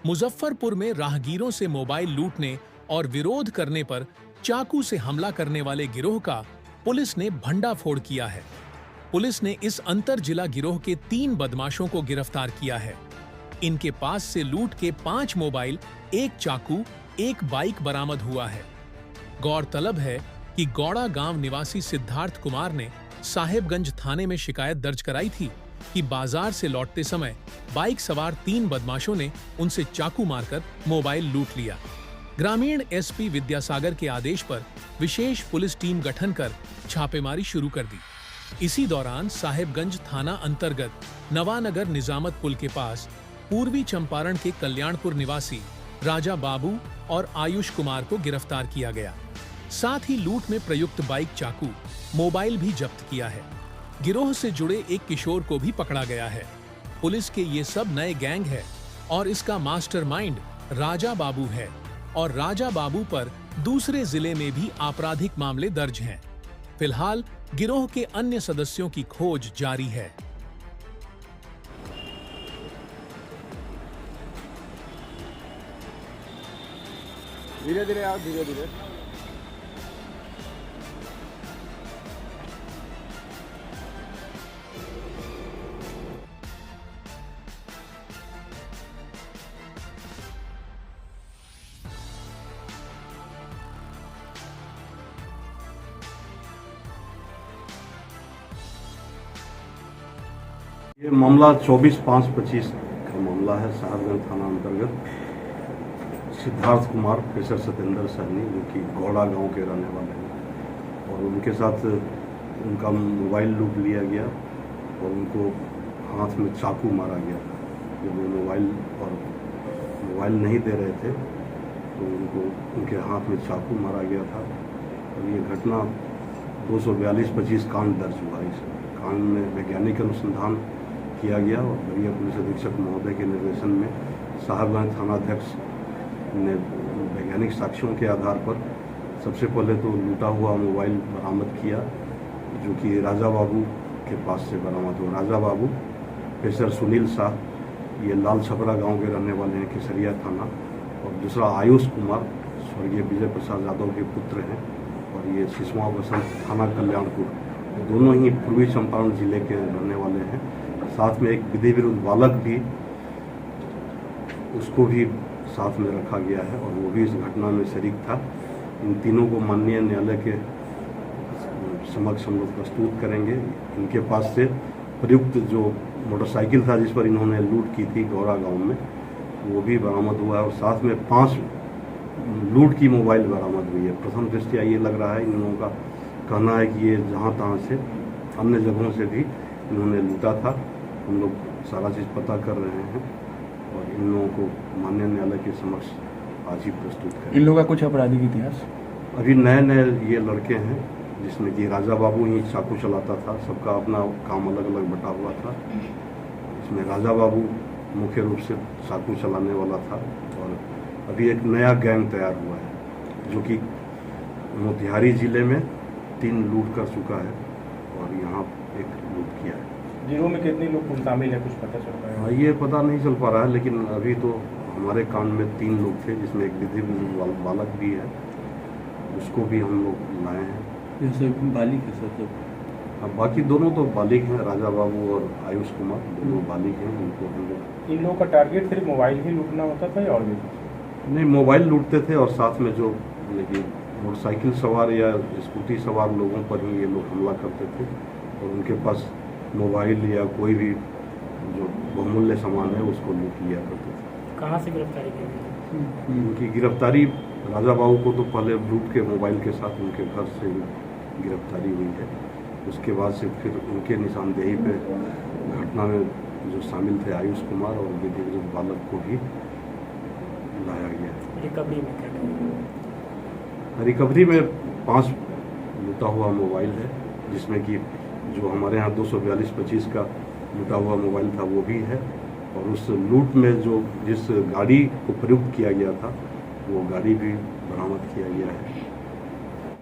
मुजफ्फरपुर में राहगीरों से मोबाइल लूटने और विरोध करने पर चाकू से हमला करने वाले गिरोह का पुलिस ने भंडाफोड़ किया है। पुलिस ने इस अंतर जिला गिरोह के 3 बदमाशों को गिरफ्तार किया है। इनके पास से लूट के 5 मोबाइल, 1 चाकू, 1 बाइक बरामद हुआ है। गौरतलब है कि गौड़ा गांव निवासी सिद्धार्थ कुमार ने साहेबगंज थाने में शिकायत दर्ज कराई थी कि बाजार से लौटते समय बाइक सवार 3 बदमाशों ने उनसे चाकू मारकर मोबाइल लूट लिया। ग्रामीण एसपी विद्यासागर के आदेश पर विशेष पुलिस टीम गठन कर छापेमारी शुरू कर दी। इसी दौरान साहेबगंज थाना अंतर्गत नवानगर निजामत पुल के पास पूर्वी चंपारण के कल्याणपुर निवासी राजा बाबू और आयुष कुमार को गिरफ्तार किया गया। साथ ही लूट में प्रयुक्त बाइक, चाकू, मोबाइल भी जब्त किया है। गिरोह से जुड़े एक किशोर को भी पकड़ा गया है। पुलिस के ये सब नए गैंग है और इसका मास्टरमाइंड राजा बाबू है और राजा बाबू पर दूसरे जिले में भी आपराधिक मामले दर्ज हैं। फिलहाल गिरोह के अन्य सदस्यों की खोज जारी है। धीरे धीरे आओ, धीरे धीरे। ये मामला 24/5/25 का मामला है। साहेबगंज थाना अंतर्गत सिद्धार्थ कुमार पेशर सत्येंद्र सहनी, जो कि गौड़ा गांव के रहने वाले हैं, और उनके साथ उनका मोबाइल लूट लिया गया और उनको हाथ में चाकू मारा गया। जब वो मोबाइल नहीं दे रहे थे तो उनके हाथ में चाकू मारा गया था। और ये घटना 242/25 कांड दर्ज हुआ। इस कांड में वैज्ञानिक अनुसंधान किया गया और वरीय पुलिस अधीक्षक महोदय के निर्देशन में साहेबगंज थानाध्यक्ष ने वैज्ञानिक साक्ष्यों के आधार पर सबसे पहले तो लूटा हुआ मोबाइल बरामद किया, जो कि राजा बाबू के पास से बरामद हुआ। राजा बाबू पेशर सुनील शाह, ये लाल छपरा गांव के रहने वाले हैं, केसरिया थाना। और दूसरा आयुष कुमार, स्वर्गीय विजय प्रसाद यादव के पुत्र हैं, और ये सिसवा बसंत थाना कल्याणपुर, दोनों ही पूर्वी चंपारण जिले के रहने वाले हैं। साथ में एक विधि विरुद्ध बालक भी, उसको भी साथ में रखा गया है और वो भी इस घटना में शरीक था। इन तीनों को माननीय न्यायालय के समक्ष हम लोग प्रस्तुत करेंगे। इनके पास से प्रयुक्त जो मोटरसाइकिल था जिस पर इन्होंने लूट की थी गौड़ा गांव में, वो भी बरामद हुआ है और साथ में 5 लूट की मोबाइल बरामद हुई है। प्रथम दृष्टया ये लग रहा है, इन लोगों का कहना है कि ये जहाँ तहाँ से अन्य जगहों से भी इन्होंने लूटा था। हम लोग सारा चीज़ पता कर रहे हैं और इन लोगों को माननीय न्यायालय के समक्ष आज ही प्रस्तुत करें। इन लोगों का कुछ आपराधिक इतिहास? अभी नए ये लड़के हैं, जिसमें कि राजा बाबू ही चाकू चलाता था। सबका अपना काम अलग अलग बटा हुआ था। इसमें राजा बाबू मुख्य रूप से चाकू चलाने वाला था। और अभी एक नया गैंग तैयार हुआ है, जो कि मोतिहारी जिले में 3 लूट कर चुका है और यहाँ एक लूट किया है। गिरोह में कितने लोग शामिल है, कुछ पता चल रहा है? ये पता नहीं चल पा रहा है, लेकिन अभी तो हमारे कांड में 3 लोग थे, जिसमें एक विधि विरुद्ध बालक भी है, उसको भी हम लोग लाए हैं। जैसे बालिक है सर? अब बाकी दोनों तो बालिक हैं, राजा बाबू और आयुष कुमार, दोनों बालिक हैं। उनको हम लोग, इन लोगों का टारगेट सिर्फ मोबाइल ही लूटना होता था या और भी? नहीं, मोबाइल लूटते थे और साथ में जो लेकिन मोटरसाइकिल सवार या स्कूटी सवार लोगों पर ही ये लोग हमला करते थे और उनके पास मोबाइल या कोई भी जो बहुमूल्य सामान है उसको लूट लिया करते थे। कहाँ से गिरफ्तारी की गई? उनकी गिरफ्तारी राजा बाबू को तो पहले लूट के मोबाइल के साथ उनके घर से गिरफ्तारी हुई है। उसके बाद से फिर उनके निशानदेही पे घटना में जो शामिल थे आयुष कुमार और विधि विरुद्ध बालक को भी लाया गया। रिकवरी में क्या? रिकवरी में 5 लूटा हुआ मोबाइल है, जिसमें कि जो हमारे यहाँ 242/25 का लूटा हुआ मोबाइल था वो भी है। और उस लूट में जिस गाड़ी को प्रयुक्त किया गया था वो गाड़ी भी बरामद किया गया है।